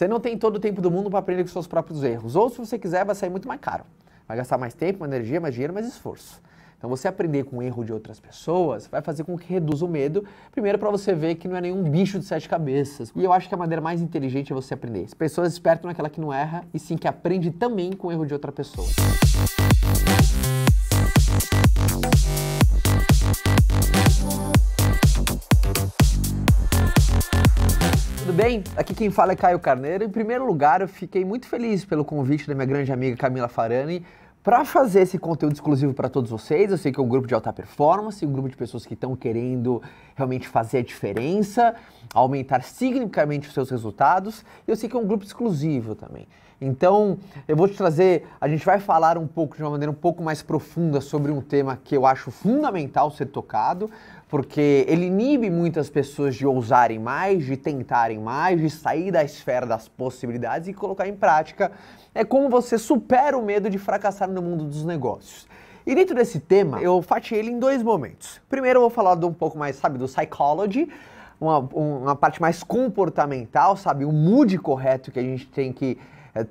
Você não tem todo o tempo do mundo para aprender com seus próprios erros. Ou se você quiser, vai sair muito mais caro. Vai gastar mais tempo, mais energia, mais dinheiro, mais esforço. Então você aprender com o erro de outras pessoas vai fazer com que reduza o medo. Primeiro para você ver que não é nenhum bicho de 7 cabeças. E eu acho que a maneira mais inteligente é você aprender. As pessoas espertas não é aquela que não erra, e sim que aprende também com o erro de outra pessoa. Tudo bem? Aqui quem fala é Caio Carneiro. Em primeiro lugar, eu fiquei muito feliz pelo convite da minha grande amiga Camila Farani para fazer esse conteúdo exclusivo para todos vocês. Eu sei que é um grupo de alta performance, um grupo de pessoas que estão querendo realmente fazer a diferença, aumentar significativamente os seus resultados. E eu sei que é um grupo exclusivo também. Então, eu vou te trazer, a gente vai falar um pouco, de uma maneira um pouco mais profunda sobre um tema que eu acho fundamental ser tocado, porque ele inibe muitas pessoas de ousarem mais, de tentarem mais, de sair da esfera das possibilidades e colocar em prática. É como você supera o medo de fracassar no mundo dos negócios. E dentro desse tema, eu fatiei ele em 2 momentos. Primeiro eu vou falar um pouco mais, sabe, do psychology, uma parte mais comportamental, sabe, o mood correto que a gente tem que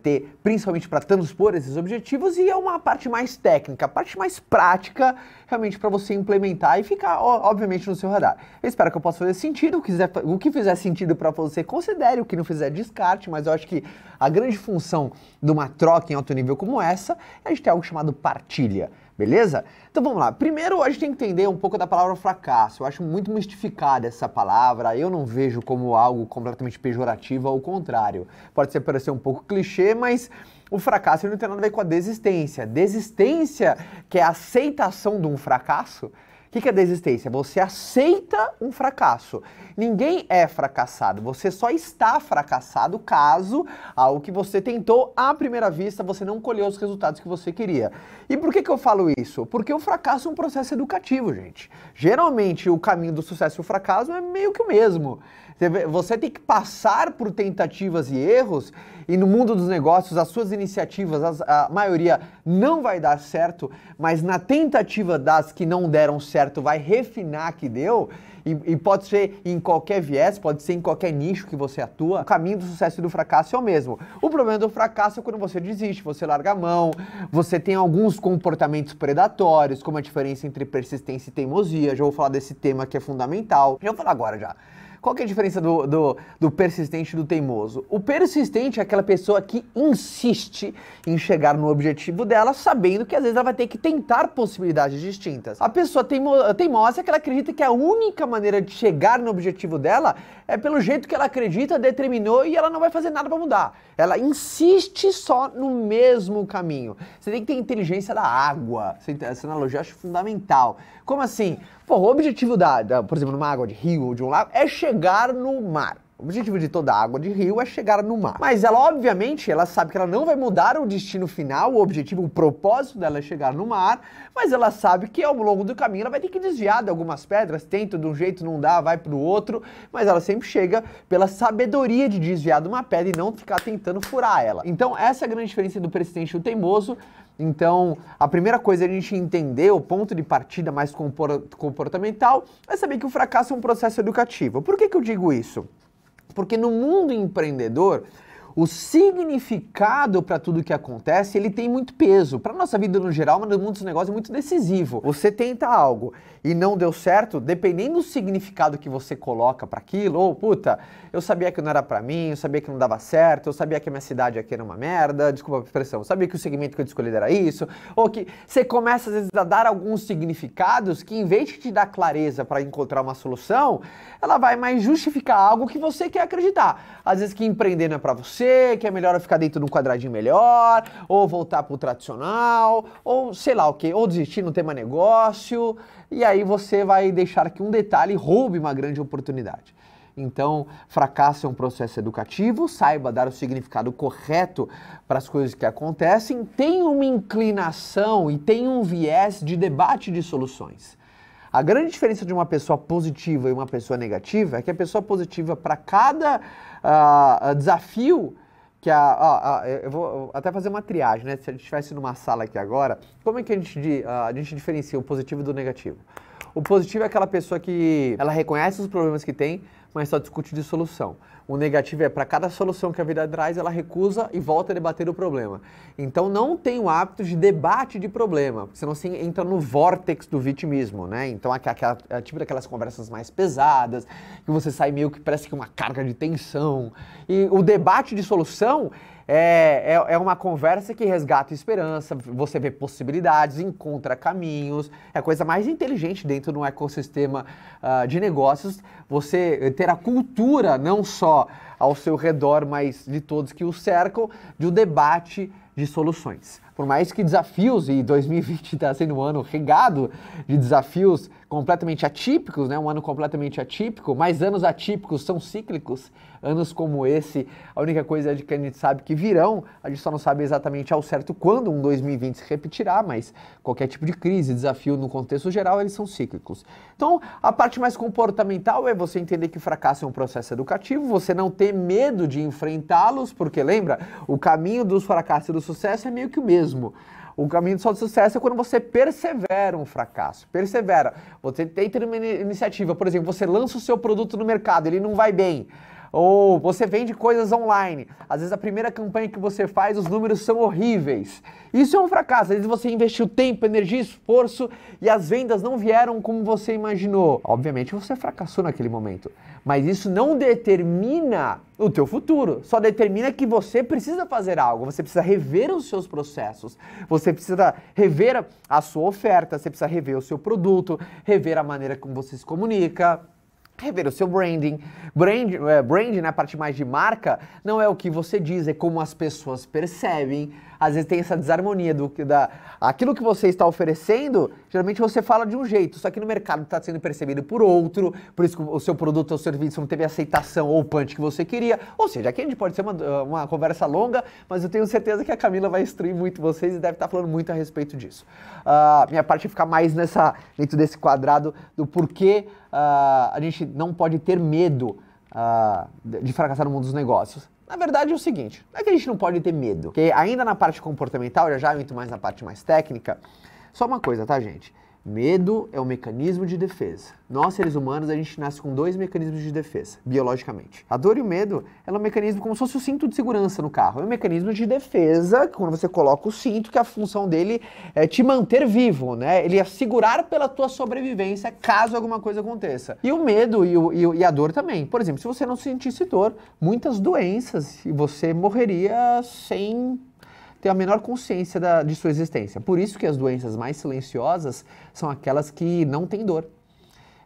ter, principalmente para transpor esses objetivos, e é uma parte mais técnica, a parte mais prática, realmente para você implementar e ficar, obviamente, no seu radar. Eu espero que eu possa fazer sentido, o que fizer sentido para você, considere, o que não fizer, descarte, mas eu acho que a grande função de uma troca em alto nível como essa é a gente ter algo chamado partilha. Beleza? Então vamos lá. Primeiro a gente tem que entender um pouco da palavra fracasso. Eu acho muito mistificada essa palavra. Eu não vejo como algo completamente pejorativo, ao contrário. Pode parecer um pouco clichê, mas o fracasso não tem nada a ver com a desistência. Desistência, que é a aceitação de um fracasso. O que é desistência? Você aceita um fracasso. Ninguém é fracassado, você só está fracassado caso algo que você tentou à primeira vista, você não colheu os resultados que você queria. E por que eu falo isso? Porque o fracasso é um processo educativo, gente. Geralmente o caminho do sucesso e o fracasso é meio que o mesmo. Você tem que passar por tentativas e erros, e no mundo dos negócios as suas iniciativas, a maioria não vai dar certo, mas na tentativa das que não deram certo vai refinar que deu, e pode ser em qualquer viés, pode ser em qualquer nicho que você atua. O caminho do sucesso e do fracasso é o mesmo. O problema do fracasso é quando você desiste, você larga a mão, você tem alguns comportamentos predatórios, como a diferença entre persistência e teimosia. Já vou falar desse tema que é fundamental. Já vou falar agora já. Qual que é a diferença do persistente e do teimoso? O persistente é aquela pessoa que insiste em chegar no objetivo dela, sabendo que às vezes ela vai ter que tentar possibilidades distintas. A pessoa teimosa é que ela acredita que a única maneira de chegar no objetivo dela é pelo jeito que ela acredita, determinou, e ela não vai fazer nada para mudar. Ela insiste só no mesmo caminho. Você tem que ter inteligência da água. Essa analogia eu acho fundamental. Como assim? Pô, o objetivo por exemplo, numa água de rio ou de um lago é chegar no mar. O objetivo de toda água de rio é chegar no mar. Mas ela, obviamente, ela sabe que ela não vai mudar o destino final, o objetivo, o propósito dela é chegar no mar, mas ela sabe que ao longo do caminho ela vai ter que desviar de algumas pedras, tenta de um jeito, não dá, vai pro outro, mas ela sempre chega pela sabedoria de desviar de uma pedra e não ficar tentando furar ela. Então, essa é a grande diferença do persistente e do teimoso. Então, a primeira coisa é a gente entender o ponto de partida mais comportamental, é saber que o fracasso é um processo educativo. Por que eu digo isso? Porque no mundo empreendedor, o significado para tudo que acontece, ele tem muito peso. Para nossa vida no geral, mas no mundo dos negócios é muito decisivo. Você tenta algo e não deu certo, dependendo do significado que você coloca para aquilo, ou puta, eu sabia que não era para mim, eu sabia que não dava certo, eu sabia que a minha cidade aqui era uma merda, desculpa a expressão, eu sabia que o segmento que eu escolhi era isso, ou que você começa às vezes a dar alguns significados que, em vez de te dar clareza para encontrar uma solução, ela vai mais justificar algo que você quer acreditar. Às vezes que empreender não é para você, que é melhor eu ficar dentro de um quadradinho melhor, ou voltar pro tradicional, ou sei lá o que, ou desistir, não ter mais negócio, e aí você vai deixar que um detalhe roube uma grande oportunidade. Então, fracasso é um processo educativo, saiba dar o significado correto para as coisas que acontecem, tem uma inclinação e tem um viés de debate de soluções. A grande diferença de uma pessoa positiva e uma pessoa negativa é que a pessoa positiva, para cada desafio, eu vou até fazer uma triagem, né? Se a gente estivesse numa sala aqui agora, como é que a gente diferencia o positivo do negativo? O positivo é aquela pessoa que ela reconhece os problemas que tem, mas só discute de solução. O negativo é para cada solução que a vida traz, ela recusa e volta a debater o problema. Então não tem o hábito de debate de problema, senão você entra no vórtex do vitimismo, né? Então tipo daquelas conversas mais pesadas, que você sai meio que parece que uma carga de tensão. E o debate de solução é uma conversa que resgata esperança, você vê possibilidades, encontra caminhos, é a coisa mais inteligente dentro de um ecossistema de negócios, você ter a cultura não só ao seu redor, mas de todos que o cercam, de um debate de soluções. Por mais que desafios, e 2020 está sendo um ano regado de desafios completamente atípicos, né? Um ano completamente atípico, mas anos atípicos são cíclicos. Anos como esse, a única coisa é que a gente sabe que virão, a gente só não sabe exatamente ao certo quando um 2020 se repetirá, mas qualquer tipo de crise, desafio no contexto geral, eles são cíclicos. Então, a parte mais comportamental é você entender que o fracasso é um processo educativo, você não ter medo de enfrentá-los, porque lembra, o caminho dos fracassos e do sucesso é meio que o mesmo. O caminho do sucesso é quando você persevera um fracasso, persevera. Você tenta uma iniciativa, por exemplo, você lança o seu produto no mercado, ele não vai bem. Ou você vende coisas online. Às vezes a primeira campanha que você faz, os números são horríveis. Isso é um fracasso. Às vezes você investiu tempo, energia, esforço e as vendas não vieram como você imaginou. Obviamente você fracassou naquele momento. Mas isso não determina o teu futuro. Só determina que você precisa fazer algo. Você precisa rever os seus processos. Você precisa rever a sua oferta. Você precisa rever o seu produto. Rever a maneira como você se comunica. Rever o seu branding. Branding, na parte mais de marca, não é o que você diz, é como as pessoas percebem. Às vezes tem essa desarmonia aquilo que você está oferecendo, geralmente você fala de um jeito, só que no mercado está sendo percebido por outro, por isso que o seu produto ou serviço não teve a aceitação ou o punch que você queria. Ou seja, aqui a gente pode ser uma conversa longa, mas eu tenho certeza que a Camila vai instruir muito vocês e deve estar falando muito a respeito disso. Minha parte fica mais dentro desse quadrado do porquê a gente não pode ter medo de fracassar no mundo dos negócios. Na verdade é o seguinte, não é que a gente não pode ter medo, porque ainda na parte comportamental, já eu entro mais na parte mais técnica, só uma coisa, tá, gente? Medo é um mecanismo de defesa. Nós, seres humanos, a gente nasce com 2 mecanismos de defesa, biologicamente. A dor e o medo, ela é um mecanismo como se fosse o cinto de segurança no carro. É um mecanismo de defesa, quando você coloca o cinto, que a função dele é te manter vivo, né? Ele é segurar pela tua sobrevivência, caso alguma coisa aconteça. E o medo e a dor também. Por exemplo, se você não sentisse dor, muitas doenças, e você morreria sem ter a menor consciência de sua existência. Por isso que as doenças mais silenciosas são aquelas que não têm dor.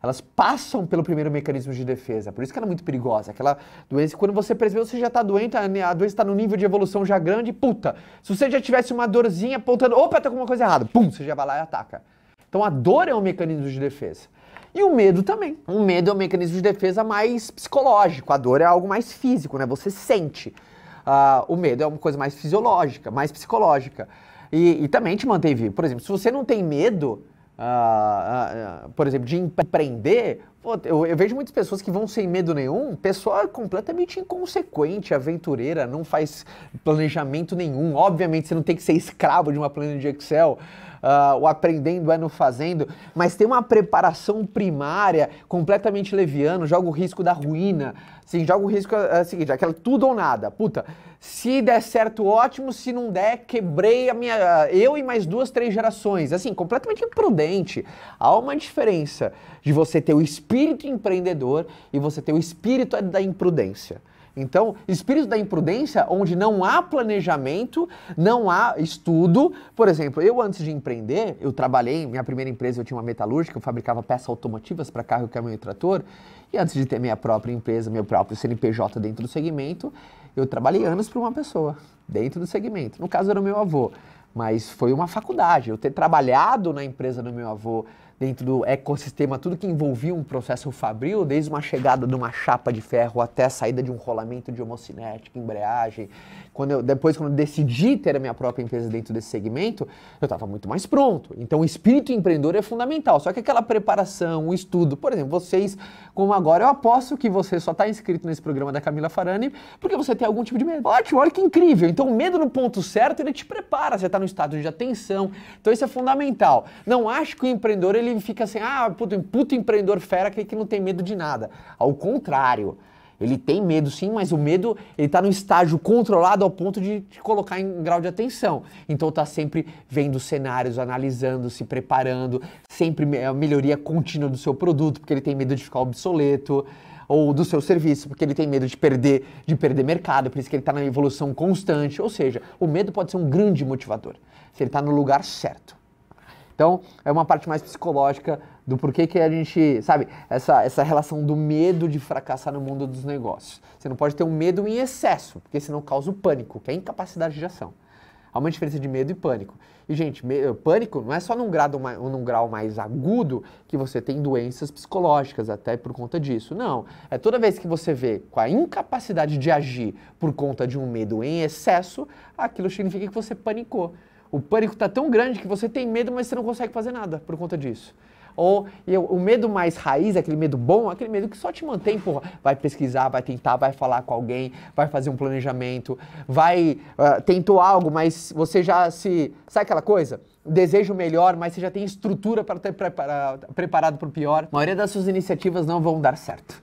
Elas passam pelo primeiro mecanismo de defesa, por isso que ela é muito perigosa. Aquela doença, quando você percebeu, você já está doente, a doença está no nível de evolução já grande, puta, se você já tivesse uma dorzinha apontando, opa, tá com uma coisa errada, pum, você já vai lá e ataca. Então a dor é um mecanismo de defesa. E o medo também. O medo é um mecanismo de defesa mais psicológico, a dor é algo mais físico, né? Você sente. O medo é uma coisa mais fisiológica, mais psicológica. E também te mantém vivo. Por exemplo, se você não tem medo, por exemplo, de empreender, eu vejo muitas pessoas que vão sem medo nenhum, pessoa completamente inconsequente, aventureira, não faz planejamento nenhum. Obviamente você não tem que ser escravo de uma planilha de Excel, o aprendendo é no fazendo, mas tem uma preparação primária completamente leviana, joga o risco da ruína, assim, joga o risco, seguinte, aquela tudo ou nada, puta, se der certo, ótimo, se não der, quebrei eu e mais 2, 3 gerações, assim, completamente imprudente. Há uma diferença de você ter o espírito empreendedor e você ter o espírito da imprudência. Então, espírito da imprudência, onde não há planejamento, não há estudo. Por exemplo, eu antes de empreender, eu trabalhei, minha primeira empresa eu tinha uma metalúrgica, eu fabricava peças automotivas para carro, caminhão e trator. E antes de ter minha própria empresa, meu próprio CNPJ dentro do segmento, eu trabalhei anos para uma pessoa, dentro do segmento. No caso era o meu avô, mas foi uma faculdade. Eu ter trabalhado na empresa do meu avô, dentro do ecossistema, tudo que envolvia um processo fabril, desde uma chegada de uma chapa de ferro até a saída de um rolamento de homocinética, embreagem. Depois, quando eu decidi ter a minha própria empresa dentro desse segmento, eu estava muito mais pronto. Então, o espírito empreendedor é fundamental. Só que aquela preparação, o estudo, por exemplo, vocês, como agora, eu aposto que você só está inscrito nesse programa da Camila Farani porque você tem algum tipo de medo. Ótimo, olha que incrível. Então, o medo no ponto certo, ele te prepara. Você está no estado de atenção. Então, isso é fundamental. Não acho que o empreendedor, ele fica assim, puto empreendedor fera que não tem medo de nada. Ao contrário. Ele tem medo sim, mas o medo ele está no estágio controlado ao ponto de te colocar em grau de atenção. Então está sempre vendo cenários, analisando, se preparando, sempre a melhoria contínua do seu produto, porque ele tem medo de ficar obsoleto, ou do seu serviço, porque ele tem medo de perder mercado, por isso que ele está na evolução constante. Ou seja, o medo pode ser um grande motivador, se ele está no lugar certo. Então, é uma parte mais psicológica do porquê que a gente, sabe, essa relação do medo de fracassar no mundo dos negócios. Você não pode ter um medo em excesso, porque senão causa o pânico, que é a incapacidade de ação. Há uma diferença de medo e pânico. E, gente, pânico não é só num grau mais agudo que você tem doenças psicológicas, até por conta disso. Não. É toda vez que você vê com a incapacidade de agir por conta de um medo em excesso, aquilo significa que você panicou. O pânico está tão grande que você tem medo, mas você não consegue fazer nada por conta disso. Ou o medo mais raiz, aquele medo bom, aquele medo que só te mantém, porra, vai pesquisar, vai tentar, vai falar com alguém, vai fazer um planejamento, tentou algo, mas você já sabe aquela coisa? Deseja o melhor, mas você já tem estrutura para estar preparado para o pior. A maioria das suas iniciativas não vão dar certo.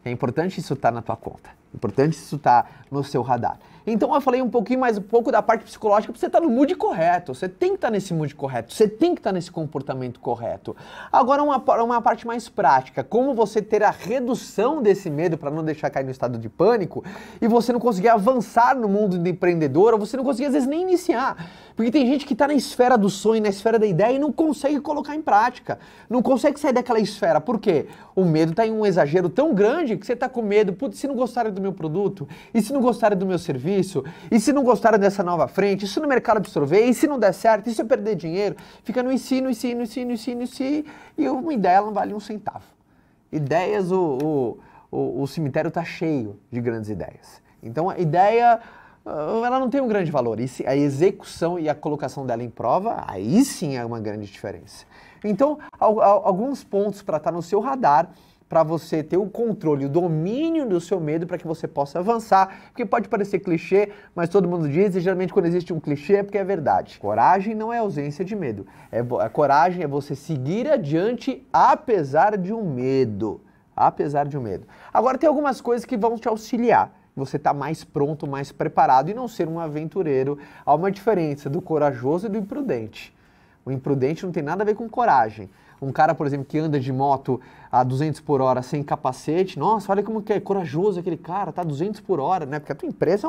É importante isso estar na tua conta. É importante isso estar no seu radar. Então eu falei um pouco da parte psicológica para você estar no mood correto. Você tem que estar nesse mood correto. Você tem que estar nesse comportamento correto. Agora uma parte mais prática. Como você ter a redução desse medo para não deixar cair no estado de pânico e você não conseguir avançar no mundo do empreendedor ou você não conseguir às vezes nem iniciar. Porque tem gente que está na esfera do sonho, na esfera da ideia e não consegue colocar em prática. Não consegue sair daquela esfera. Por quê? O medo está em um exagero tão grande que você está com medo. Putz, se não gostarem do meu produto? E se não gostarem do meu serviço? E se não gostarem dessa nova frente? E se no mercado absorver? E se não der certo? E se eu perder dinheiro? Fica no ensino. E uma ideia não vale um centavo. Ideias, o cemitério está cheio de grandes ideias. Então a ideia, ela não tem um grande valor. E a execução e a colocação dela em prova, aí sim é uma grande diferença. Então, alguns pontos para estar no seu radar, para você ter o controle, o domínio do seu medo para que você possa avançar, porque pode parecer clichê, mas todo mundo diz, e geralmente quando existe um clichê é porque é verdade. Coragem não é ausência de medo. A coragem é você seguir adiante apesar de um medo. Apesar de um medo. Agora tem algumas coisas que vão te auxiliar. Você está mais pronto, mais preparado e não ser um aventureiro. Há uma diferença do corajoso e do imprudente. O imprudente não tem nada a ver com coragem. Um cara, por exemplo, que anda de moto a 200 por hora sem capacete, nossa, olha como que é corajoso aquele cara, tá 200 por hora, né? Porque a tua empresa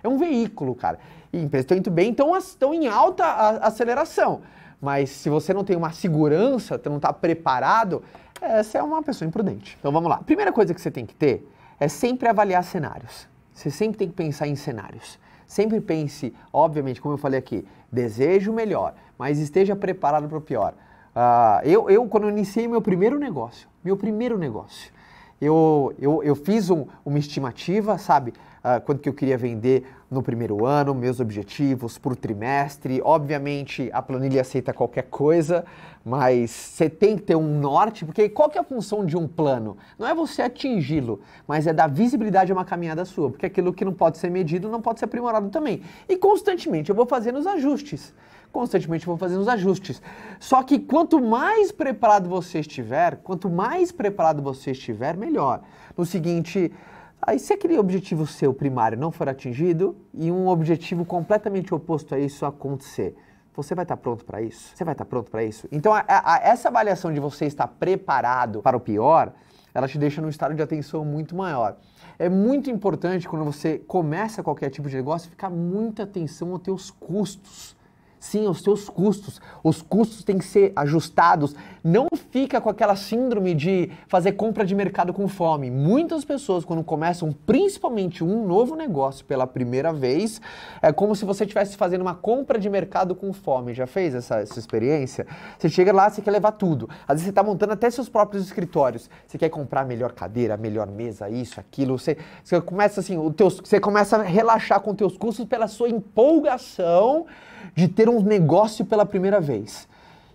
é um veículo, cara. E a empresa está indo bem, então estão em alta aceleração. Mas se você não tem uma segurança, não está preparado, essa é uma pessoa imprudente. Então vamos lá. A primeira coisa que você tem que ter é sempre avaliar cenários. Você sempre tem que pensar em cenários. Sempre pense, obviamente, como eu falei aqui, deseje o melhor, mas esteja preparado para o pior. Quando eu iniciei meu primeiro negócio, eu fiz uma estimativa, sabe? Quanto que eu queria vender no primeiro ano, meus objetivos por trimestre. Obviamente, a planilha aceita qualquer coisa, mas você tem que ter um norte, porque qual que é a função de um plano? Não é você atingi-lo, mas é dar visibilidade a uma caminhada sua, porque aquilo que não pode ser medido não pode ser aprimorado também. E constantemente eu vou fazendo os ajustes. Só que quanto mais preparado você estiver, melhor. No seguinte, aí se aquele objetivo seu primário não for atingido e um objetivo completamente oposto a isso acontecer, você vai estar pronto para isso? Então, essa avaliação de você estar preparado para o pior, ela te deixa num estado de atenção muito maior. É muito importante quando você começa qualquer tipo de negócio, ficar muita atenção aos teus custos. Sim, os teus custos. Os custos têm que ser ajustados. Não fica com aquela síndrome de fazer compra de mercado com fome. Muitas pessoas, quando começam principalmente um novo negócio pela primeira vez, é como se você estivesse fazendo uma compra de mercado com fome. Já fez essa experiência? Você chega lá, você quer levar tudo. Às vezes você está montando até seus próprios escritórios. Você quer comprar a melhor cadeira, a melhor mesa, isso, aquilo. Você começa assim, você começa a relaxar com os teus custos pela sua empolgação de ter um negócio pela primeira vez.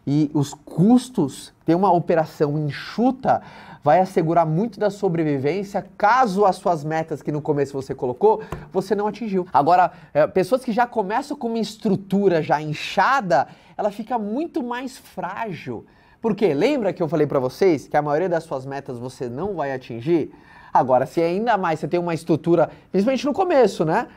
E os custos, ter uma operação enxuta, vai assegurar muito da sobrevivência caso as suas metas que no começo você colocou, você não atingiu. Agora, pessoas que já começam com uma estrutura já inchada, ela fica muito mais frágil. Por quê? Lembra que eu falei para vocês que a maioria das suas metas você não vai atingir? Agora, se ainda mais você tem uma estrutura, principalmente no começo, né?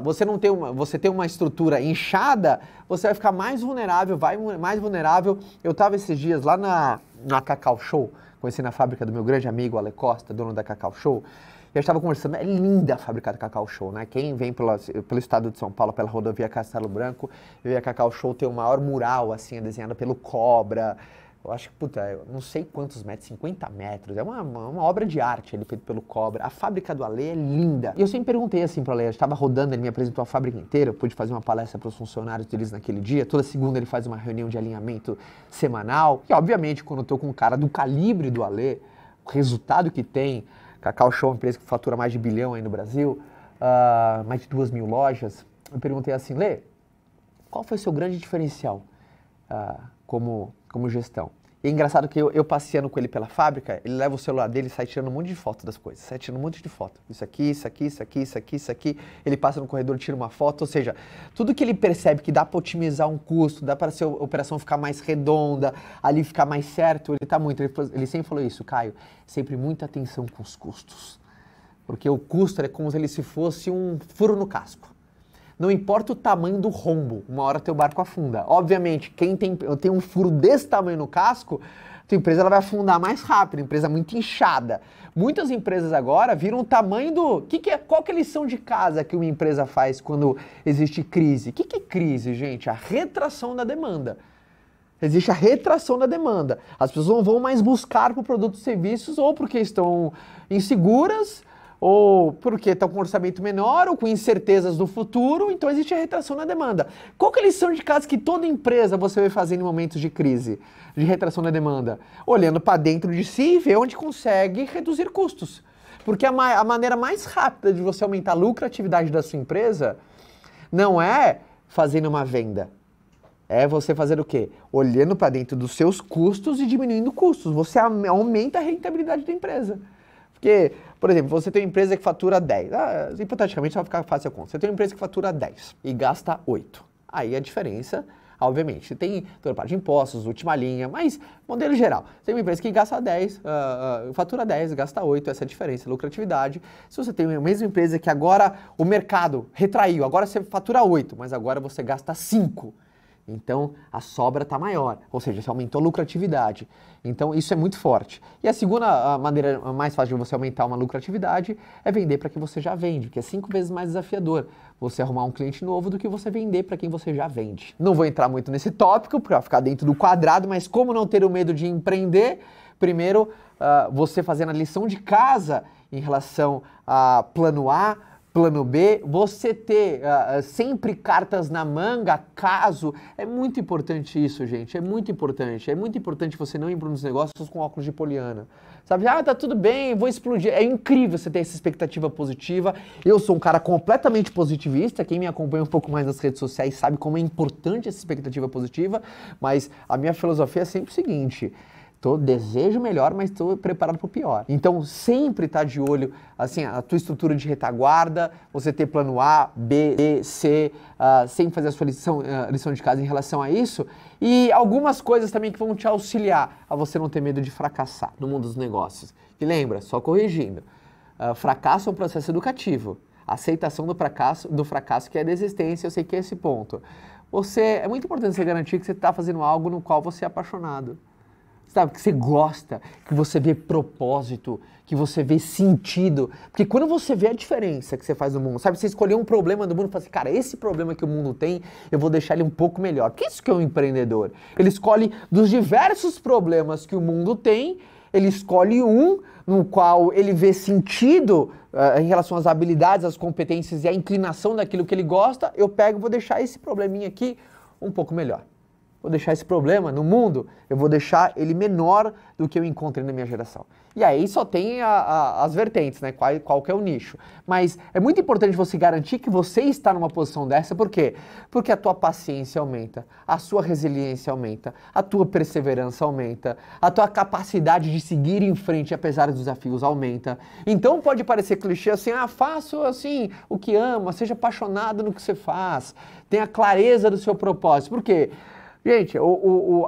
Você tem uma estrutura inchada, você vai ficar mais vulnerável, mais vulnerável. Eu estava esses dias lá na Cacau Show, conheci na fábrica do meu grande amigo Ale Costa, dono da Cacau Show. E eu estava conversando, é linda a fábrica da Cacau Show, né? Quem vem pelo estado de São Paulo, pela rodovia Castelo Branco, vê a Cacau Show tem o maior mural, assim, desenhado pelo Cobra. Eu acho que, puta, eu não sei quantos metros, 50 metros, é uma obra de arte ali feita pelo Cobra. A fábrica do Ale é linda. E eu sempre perguntei assim pro Ale, eu estava rodando, ele me apresentou a fábrica inteira, eu pude fazer uma palestra para os funcionários deles naquele dia. Toda segunda ele faz uma reunião de alinhamento semanal. E, obviamente, quando eu tô com um cara do calibre do Ale, o resultado que tem, Cacau Show é uma empresa que fatura mais de $1 bilhão aí no Brasil, mais de 2.000 lojas. Eu perguntei assim, Lê, qual foi o seu grande diferencial como gestão? E é engraçado que eu passeando com ele pela fábrica, ele leva o celular dele e sai tirando um monte de foto das coisas, sai tirando um monte de foto. Isso aqui, isso aqui, isso aqui, isso aqui, isso aqui. Ele passa no corredor e tira uma foto, ou seja, tudo que ele percebe que dá para otimizar um custo, dá para a operação ficar mais redonda, ali ficar mais certo, ele tá muito. Ele sempre falou isso, Caio, sempre muita atenção com os custos. Porque o custo é como se ele se fosse um furo no casco. Não importa o tamanho do rombo, uma hora teu barco afunda. Obviamente, quem tem um furo desse tamanho no casco, tua empresa ela vai afundar mais rápido, empresa muito inchada. Muitas empresas agora viram o tamanho do... Qual que é a lição de casa que uma empresa faz quando existe crise? O que é crise, gente? A retração da demanda. Existe a retração da demanda. As pessoas não vão mais buscar por produtos e serviços ou porque estão inseguras, ou porque estão com um orçamento menor, ou com incertezas do futuro, então existe a retração na demanda. Qual que é a lição de casa que toda empresa você vai fazer em momentos de crise, de retração na demanda? Olhando para dentro de si e ver onde consegue reduzir custos. Porque a maneira mais rápida de você aumentar a lucratividade da sua empresa não é fazendo uma venda. É você fazer o quê? Olhando para dentro dos seus custos e diminuindo custos. Você aumenta a rentabilidade da empresa. Porque, por exemplo, você tem uma empresa que fatura 10. Hipoteticamente, vai ficar fácil a conta. Você tem uma empresa que fatura 10 e gasta 8. Aí a diferença, obviamente, tem toda a parte de impostos, última linha, mas, modelo geral, você tem uma empresa que gasta 10, fatura 10, gasta 8, essa é a diferença, lucratividade. Se você tem a mesma empresa que agora o mercado retraiu, agora você fatura 8, mas agora você gasta 5. Então, a sobra está maior, ou seja, você aumentou a lucratividade. Então, isso é muito forte. E a segunda maneira mais fácil de você aumentar uma lucratividade é vender para quem você já vende, que é 5 vezes mais desafiador você arrumar um cliente novo do que você vender para quem você já vende. Não vou entrar muito nesse tópico, para ficar dentro do quadrado, mas como não ter o medo de empreender? Primeiro, você fazendo a lição de casa em relação a plano A, plano B, você ter sempre cartas na manga, caso, é muito importante isso, gente, é muito importante você não ir para uns negócios com óculos de poliana, sabe, tá tudo bem, vou explodir, é incrível você ter essa expectativa positiva, eu sou um cara completamente positivista, quem me acompanha um pouco mais nas redes sociais sabe como é importante essa expectativa positiva, mas a minha filosofia é sempre o seguinte: desejo melhor, mas estou preparado para o pior. Então, sempre estar de olho, assim, a tua estrutura de retaguarda, você ter plano A, B, C, sempre fazer a sua lição de casa em relação a isso. E algumas coisas também que vão te auxiliar a você não ter medo de fracassar no mundo dos negócios. E lembra, só corrigindo, fracasso é um processo educativo. A aceitação do fracasso que é a desistência, eu sei que é esse ponto. É muito importante você garantir que você está fazendo algo no qual você é apaixonado. Sabe, que você gosta, que você vê propósito, que você vê sentido. Porque quando você vê a diferença que você faz no mundo, sabe, você escolheu um problema do mundo e fala assim, cara, esse problema que o mundo tem, eu vou deixar ele um pouco melhor. Porque isso que é um empreendedor. Ele escolhe dos diversos problemas que o mundo tem, ele escolhe um no qual ele vê sentido em relação às habilidades, às competências e à inclinação daquilo que ele gosta. Eu pego e vou deixar esse probleminha aqui um pouco melhor. Vou deixar esse problema no mundo, eu vou deixar ele menor do que eu encontrei na minha geração. E aí só tem as vertentes, né? Qual que é o nicho. Mas é muito importante você garantir que você está numa posição dessa, por quê? Porque a tua paciência aumenta, a sua resiliência aumenta, a tua perseverança aumenta, a tua capacidade de seguir em frente apesar dos desafios aumenta. Então pode parecer clichê assim, faço assim o que ama, seja apaixonado no que você faz, tenha clareza do seu propósito. Por quê? Gente,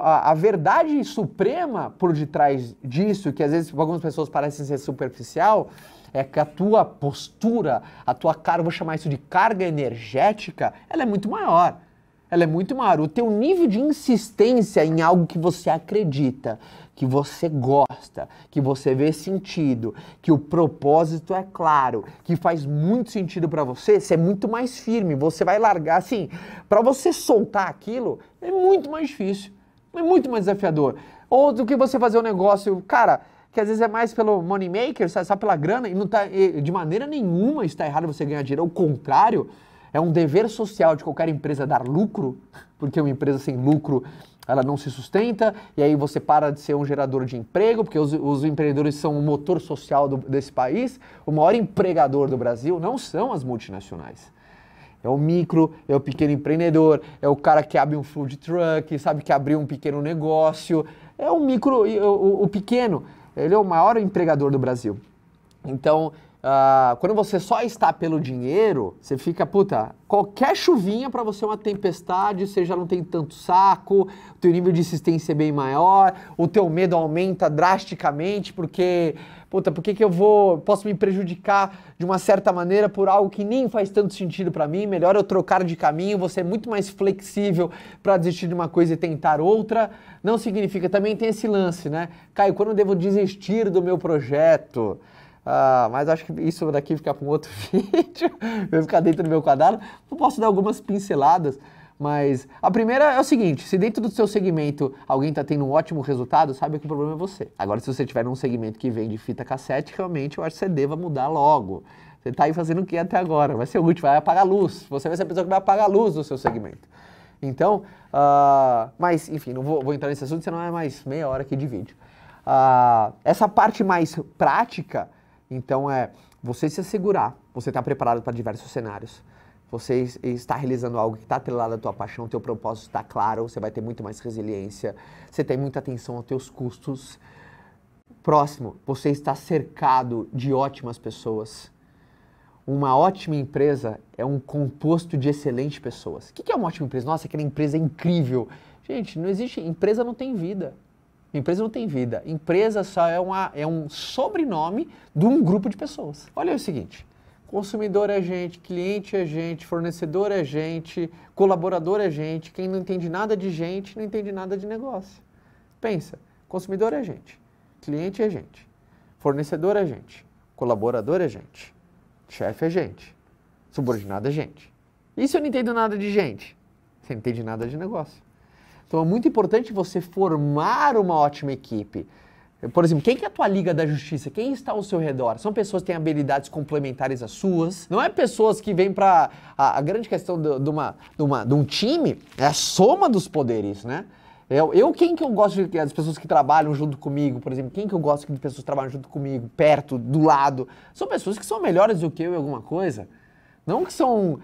a verdade suprema por detrás disso, que às vezes para algumas pessoas parece ser superficial, é que a tua postura, a tua carga, vou chamar isso de carga energética, ela é muito maior. Ela é muito maior. O teu nível de insistência em algo que você acredita, que você gosta, que você vê sentido, que o propósito é claro, que faz muito sentido para você, você é muito mais firme. Você vai largar, assim, para você soltar aquilo, é muito mais difícil, é muito mais desafiador. Ou do que você fazer um negócio, cara, que às vezes é mais pelo money maker, só pela grana, e não tá, de maneira nenhuma está errado você ganhar dinheiro, ao contrário. É um dever social de qualquer empresa dar lucro, porque uma empresa sem lucro, ela não se sustenta, e aí você para de ser um gerador de emprego, porque os empreendedores são o motor social desse país. O maior empregador do Brasil não são as multinacionais. É o micro, é o pequeno empreendedor, é o cara que abre um food truck, sabe, que abriu um pequeno negócio. É o micro, o pequeno, ele é o maior empregador do Brasil. Então, quando você só está pelo dinheiro, você fica, puta, qualquer chuvinha para você é uma tempestade, você já não tem tanto saco, o teu nível de insistência é bem maior, o teu medo aumenta drasticamente, porque, puta, por que posso me prejudicar de uma certa maneira por algo que nem faz tanto sentido para mim, melhor eu trocar de caminho, você é muito mais flexível para desistir de uma coisa e tentar outra. Não significa, também tem esse lance, né? Caio, quando eu devo desistir do meu projeto? Mas acho que isso daqui fica para um outro vídeo, vai ficar dentro do meu caderno. Eu posso dar algumas pinceladas, mas a primeira é o seguinte: se dentro do seu segmento alguém está tendo um ótimo resultado, saiba que o problema é você. Agora, se você tiver num segmento que vende fita cassete, realmente eu acho que você deva mudar logo. Você está aí fazendo o que até agora? Vai ser útil, vai apagar a luz. Você vai ser a pessoa que vai apagar a luz do seu segmento. Então, mas enfim, não vou entrar nesse assunto, senão é mais meia hora aqui de vídeo. Essa parte mais prática, então, é você se assegurar, você está preparado para diversos cenários, você está realizando algo que está atrelado à tua paixão, teu propósito está claro, você vai ter muito mais resiliência, você tem muita atenção aos teus custos. Próximo, você está cercado de ótimas pessoas. Uma ótima empresa é um composto de excelentes pessoas. O que é uma ótima empresa? Nossa, aquela empresa é incrível. Gente, não existe, empresa não tem vida. Empresa não tem vida. Empresa só é um sobrenome de um grupo de pessoas. Olha o seguinte: consumidor é gente, cliente é gente, fornecedor é gente, colaborador é gente. Quem não entende nada de gente, não entende nada de negócio. Pensa, consumidor é gente, cliente é gente, fornecedor é gente, colaborador é gente, chefe é gente, subordinado é gente. E se eu não entendo nada de gente? Você não entende nada de negócio. Então é muito importante você formar uma ótima equipe. Por exemplo, quem que é a tua Liga da Justiça? Quem está ao seu redor? São pessoas que têm habilidades complementares às suas. Não é pessoas que vêm para... A grande questão de um time é a soma dos poderes, né? Quem que eu gosto das pessoas que trabalham junto comigo, por exemplo? Quem que eu gosto de pessoas que trabalham junto comigo, perto, do lado? São pessoas que são melhores do que eu em alguma coisa. Não que são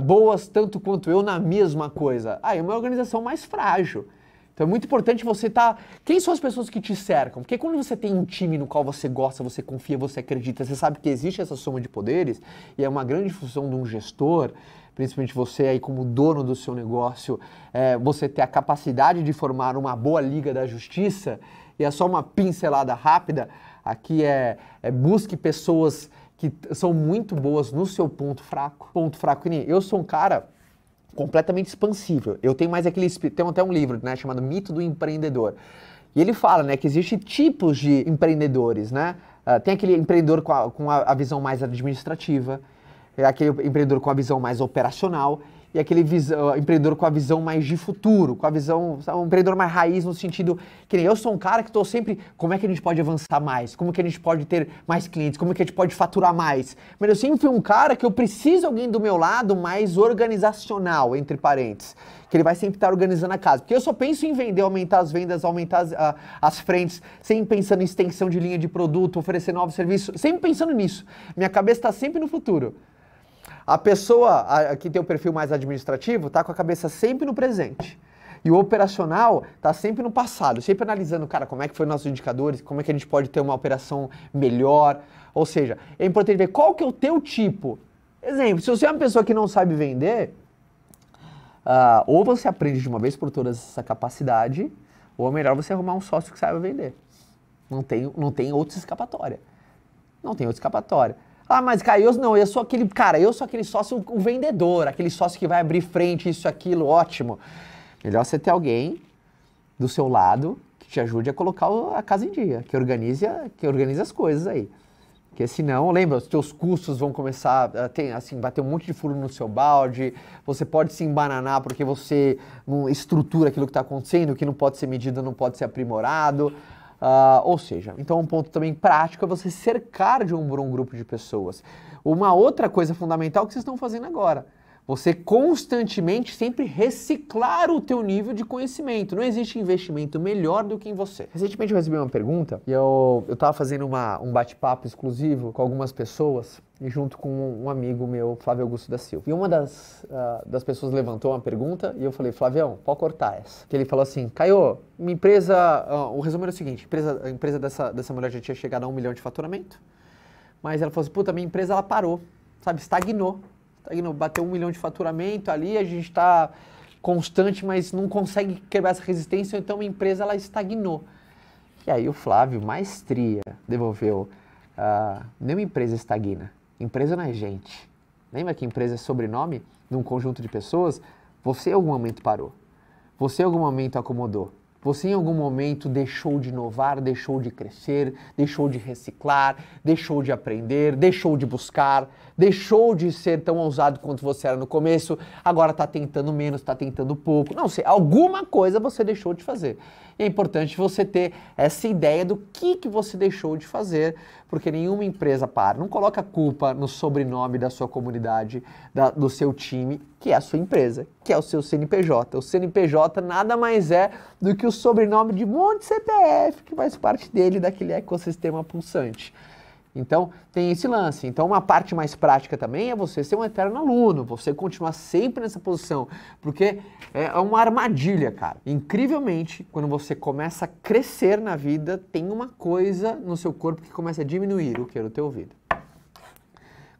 boas tanto quanto eu na mesma coisa. É uma organização mais frágil. Então é muito importante você estar... Quem são as pessoas que te cercam? Porque quando você tem um time no qual você gosta, você confia, você acredita, você sabe que existe essa soma de poderes, e é uma grande função de um gestor, principalmente você aí como dono do seu negócio, você ter a capacidade de formar uma boa Liga da Justiça. E é só uma pincelada rápida. Aqui busque pessoas que são muito boas no seu ponto fraco. Ponto fraco, eu sou um cara completamente expansível. Eu tenho mais aquele espírito, tem até um livro, né, chamado Mito do Empreendedor. E ele fala, né, que existem tipos de empreendedores, né? Tem aquele empreendedor com a visão mais administrativa, aquele empreendedor com a visão mais operacional, e aquele empreendedor com a visão mais de futuro, com a visão, um empreendedor mais raiz no sentido que nem eu sou um cara que estou sempre, como é que a gente pode avançar mais? Como é que a gente pode ter mais clientes? Como é que a gente pode faturar mais? Mas eu sempre fui um cara que eu preciso de alguém do meu lado mais organizacional, entre parênteses, que ele vai sempre estar organizando a casa. Porque eu só penso em vender, aumentar as vendas, aumentar as frentes, sempre pensando em extensão de linha de produto, oferecer novos serviços, sempre pensando nisso. Minha cabeça está sempre no futuro. A pessoa que tem o perfil mais administrativo está com a cabeça sempre no presente. E o operacional está sempre no passado, sempre analisando, cara, como é que foram nossos indicadores, como é que a gente pode ter uma operação melhor. Ou seja, é importante ver qual que é o teu tipo. Exemplo, se você é uma pessoa que não sabe vender, ou você aprende de uma vez por todas essa capacidade, ou é melhor você arrumar um sócio que saiba vender. Não tem outra escapatória. Não tem outra escapatória. Ah, mas Caio, eu sou aquele, cara, eu sou aquele sócio, o vendedor, aquele sócio que vai abrir frente, isso, aquilo, ótimo. Melhor você ter alguém do seu lado que te ajude a colocar a casa em dia, que organize as coisas aí. Porque senão, lembra, os teus custos vão começar a ter, assim, bater um monte de furo no seu balde, você pode se embananar porque você não estrutura aquilo que está acontecendo, que não pode ser medido, não pode ser aprimorado. Ou seja, então um ponto também prático é você cercar de um bom grupo de pessoas. Uma outra coisa fundamental que vocês estão fazendo agora, você constantemente sempre reciclar o teu nível de conhecimento. Não existe investimento melhor do que em você. Recentemente eu recebi uma pergunta e eu estava fazendo um bate-papo exclusivo com algumas pessoas e junto com um amigo meu, Flávio Augusto da Silva. E uma das pessoas levantou uma pergunta e eu falei, Flavião, pode cortar essa. Que ele falou assim, Caio, minha empresa, o resumo era o seguinte, a empresa dessa mulher já tinha chegado a 1 milhão de faturamento, mas ela falou assim, puta, minha empresa ela parou, sabe, estagnou, bateu 1 milhão de faturamento ali, a gente está constante, mas não consegue quebrar essa resistência, então minha empresa ela estagnou. E aí o Flávio, maestria, devolveu, nenhuma empresa estagna, empresa não é gente. Lembra que empresa é sobrenome num conjunto de pessoas? Você em algum momento parou, você em algum momento acomodou. Você em algum momento deixou de inovar, deixou de crescer, deixou de reciclar, deixou de aprender, deixou de buscar, deixou de ser tão ousado quanto você era no começo, agora está tentando menos, está tentando pouco. Não sei, alguma coisa você deixou de fazer. E é importante você ter essa ideia do que você deixou de fazer, porque nenhuma empresa para. Não coloca a culpa no sobrenome da sua comunidade, do seu time, que é a sua empresa, que é o seu CNPJ. O CNPJ nada mais é do que o sobrenome de um monte de CPF que faz parte dele, daquele ecossistema pulsante. Então, tem esse lance. Então, uma parte mais prática também é você ser um eterno aluno, você continuar sempre nessa posição, porque é uma armadilha, cara. Incrivelmente, quando você começa a crescer na vida, tem uma coisa no seu corpo que começa a diminuir, o que é o teu ouvido.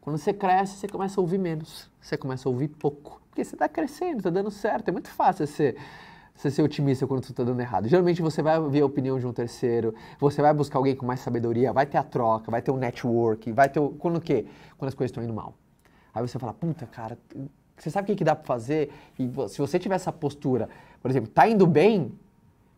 Quando você cresce, você começa a ouvir menos, você começa a ouvir pouco, porque você está crescendo, está dando certo, é muito fácil você ser otimista quando tudo está dando errado. Geralmente você vai ouvir a opinião de um terceiro, você vai buscar alguém com mais sabedoria, vai ter a troca, vai ter o network, vai ter o... Quando o quê? Quando as coisas estão indo mal. Aí você fala, puta, cara, você sabe o que dá para fazer? E se você tiver essa postura, por exemplo, tá indo bem,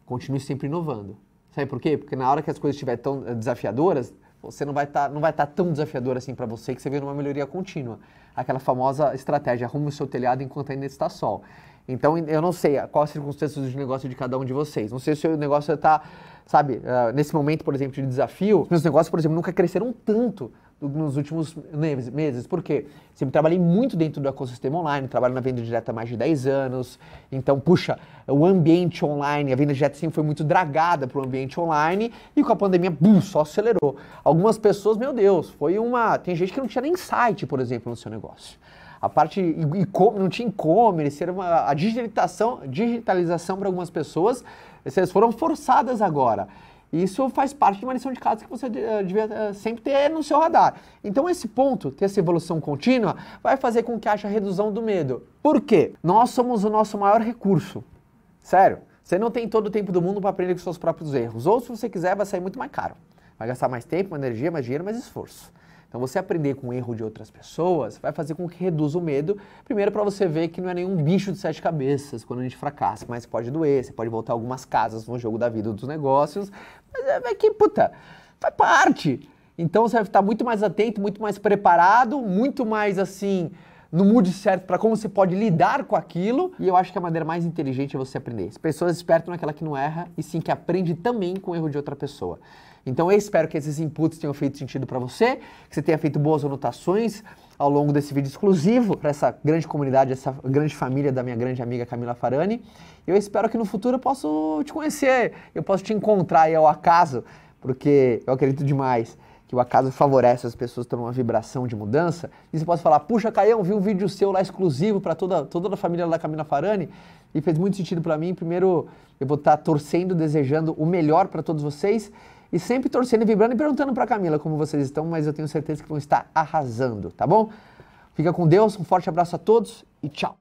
continue sempre inovando. Sabe por quê? Porque na hora que as coisas estiverem tão desafiadoras, você não vai estar tão desafiador assim para você que você vê numa melhoria contínua. Aquela famosa estratégia, arrume o seu telhado enquanto ainda está sol. Então, eu não sei quais as circunstâncias de negócio de cada um de vocês. Não sei se o seu negócio está, sabe, nesse momento, por exemplo, de desafio. Meus negócios, por exemplo, nunca cresceram tanto nos últimos meses. Por quê? Sempre trabalhei muito dentro do ecossistema online, trabalho na venda direta há mais de 10 anos. Então, puxa, o ambiente online, a venda direta sempre foi muito dragada para o ambiente online e com a pandemia, só acelerou. Algumas pessoas, meu Deus, tem gente que não tinha nem site, por exemplo, no seu negócio. A parte, não tinha e-commerce, era a digitalização para algumas pessoas, essas foram forçadas agora. Isso faz parte de uma lição de casa que você devia sempre ter no seu radar. Então esse ponto, ter essa evolução contínua, vai fazer com que haja redução do medo. Por quê? Nós somos o nosso maior recurso. Sério, você não tem todo o tempo do mundo para aprender com seus próprios erros. Ou se você quiser, vai sair muito mais caro. Vai gastar mais tempo, mais energia, mais dinheiro, mais esforço. Então você aprender com o erro de outras pessoas vai fazer com que reduza o medo, primeiro para você ver que não é nenhum bicho de 7 cabeças quando a gente fracassa, mas pode doer, você pode voltar algumas casas no jogo da vida dos negócios, mas é que, puta, faz parte. Então você vai estar muito mais atento, muito mais preparado, muito mais assim, no mood certo para como você pode lidar com aquilo, e eu acho que a maneira mais inteligente é você aprender. As pessoas espertas não é aquela que não erra, e sim que aprende também com o erro de outra pessoa. Então eu espero que esses inputs tenham feito sentido para você, que você tenha feito boas anotações ao longo desse vídeo exclusivo para essa grande comunidade, essa grande família da minha grande amiga Camila Farani. Eu espero que no futuro eu possa te conhecer, eu possa te encontrar aí ao acaso, porque eu acredito demais que o acaso favorece as pessoas que estão numa vibração de mudança. E você pode falar, puxa, Caião, vi um vídeo seu lá exclusivo para toda a família da Camila Farani e fez muito sentido para mim. Primeiro, eu vou estar torcendo, desejando o melhor para todos vocês. E sempre torcendo e vibrando e perguntando para a Camila como vocês estão, mas eu tenho certeza que vão estar arrasando, tá bom? Fica com Deus, um forte abraço a todos e tchau!